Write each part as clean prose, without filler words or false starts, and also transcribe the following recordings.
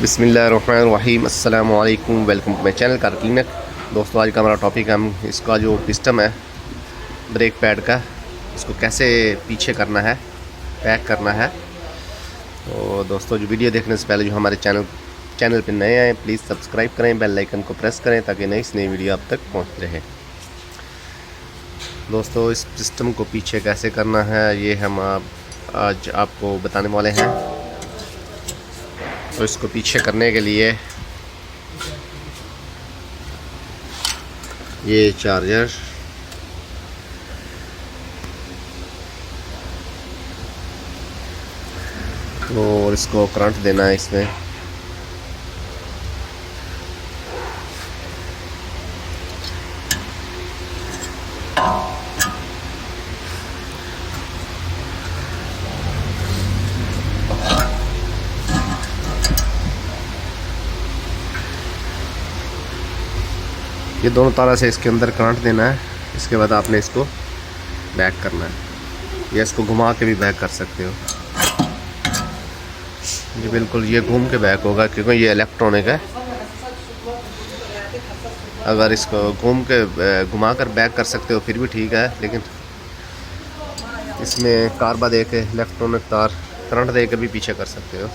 बिस्मिल्लाहिर्रहमानिर्रहीम अस्सलाम वालेकुम। Welcome to my channel car cleaner. दोस्तों, आज का हमारा टॉपिक है, हम इसका जो सिस्टम है ब्रेक पैड का, इसको कैसे पीछे करना है, पैक करना है। तो दोस्तों, जो वीडियो देखने से पहले जो हमारे चैनल पे नए आए प्लीज़ सब्सक्राइब करें, बेल आइकन को प्रेस करें ताकि नई वीडियो आप तक पहुँच रहे। दोस्तों, इस सिस्टम को पीछे कैसे करना है ये हम आज आपको बताने वाले हैं। तो इसको पीछे करने के लिए ये चार्जर, और इसको करंट देना है इसमें। ये दोनों तरह से इसके अंदर करंट देना है। इसके बाद आपने इसको बैक करना है, या इसको घुमा के भी बैक कर सकते हो। ये बिल्कुल ये घूम के बैक होगा क्योंकि ये इलेक्ट्रॉनिक है। अगर इसको घुमा कर बैक कर सकते हो फिर भी ठीक है, लेकिन इसमें कार्बा दे के इलेक्ट्रॉनिक तार करंट दे के भी पीछे कर सकते हो।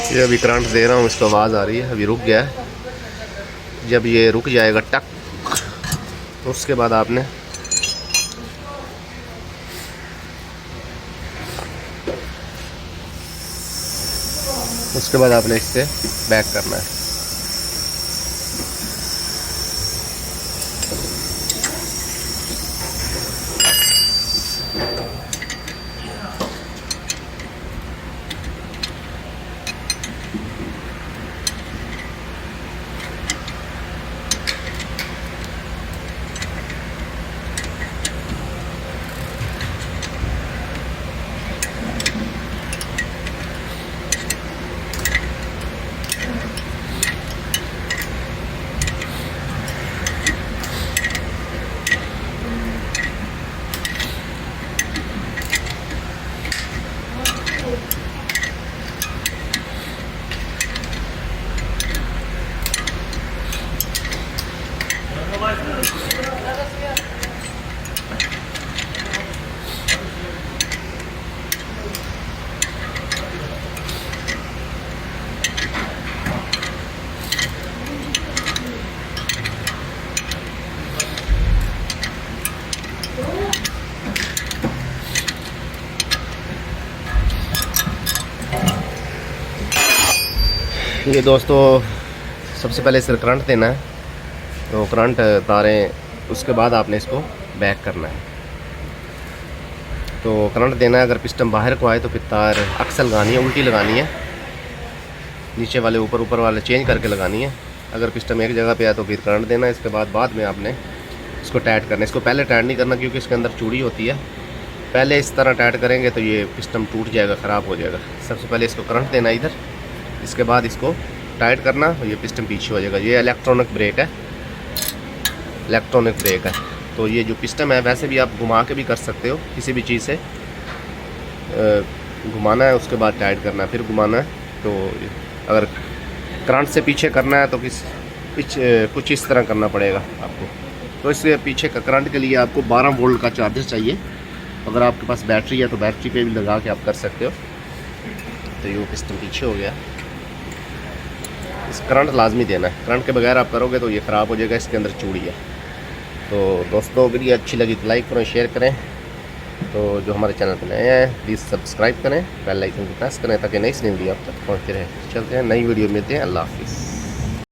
ये अभी करंट दे रहा हूँ, इसको आवाज़ आ रही है, अभी रुक गया है। जब ये रुक जाएगा टक, तो उसके बाद आपने इससे बैक करना है। ये दोस्तों, सबसे पहले इसे करंट देना है, तो करंट तारें, उसके बाद आपने इसको बैक करना है। तो करंट देना है, अगर पिस्टन बाहर को आए तो फिर तार अक्सर लगानी है, उल्टी लगानी है, नीचे वाले ऊपर वाले चेंज करके लगानी है। अगर पिस्टन एक जगह पे आए तो फिर करंट देना है। इसके बाद में आपने इसको टाइट करना है। इसको पहले टाइट नहीं करना क्योंकि इसके अंदर चूड़ी होती है। पहले इस तरह टाइट करेंगे तो ये पिस्टन टूट जाएगा, ख़राब हो जाएगा। सबसे पहले इसको करंट देना इधर, इसके बाद इसको टाइट करना, ये पिस्टन पीछे हो जाएगा। ये इलेक्ट्रॉनिक ब्रेक है, तो ये जो पिस्टन है वैसे भी आप घुमा के भी कर सकते हो, किसी भी चीज़ से घुमाना है, उसके बाद टाइट करना है, फिर घुमाना है। तो अगर करंट से पीछे करना है तो कुछ इस तरह करना पड़ेगा आपको। तो इससे पीछे का करंट के लिए आपको 12 वोल्ट का चार्जर चाहिए। अगर आपके पास बैटरी है तो बैटरी पे भी लगा के आप कर सकते हो। तो ये पिस्टन पीछे हो गया। इस करंट लाजमी देना है, करंट के बगैर आप करोगे तो ये ख़राब हो जाएगा, इसके अंदर चूड़ी है। तो दोस्तों, वीडियो अच्छी लगी तो लाइक करें, शेयर करें। तो जो हमारे चैनल पर नए हैं प्लीज़ सब्सक्राइब करें, बेल आइकन को प्रेस करें ताकि नई वीडियो आप तक पहुँचती रहे। चलते हैं, नई वीडियो मिलते हैं। अल्लाह हाफिज़।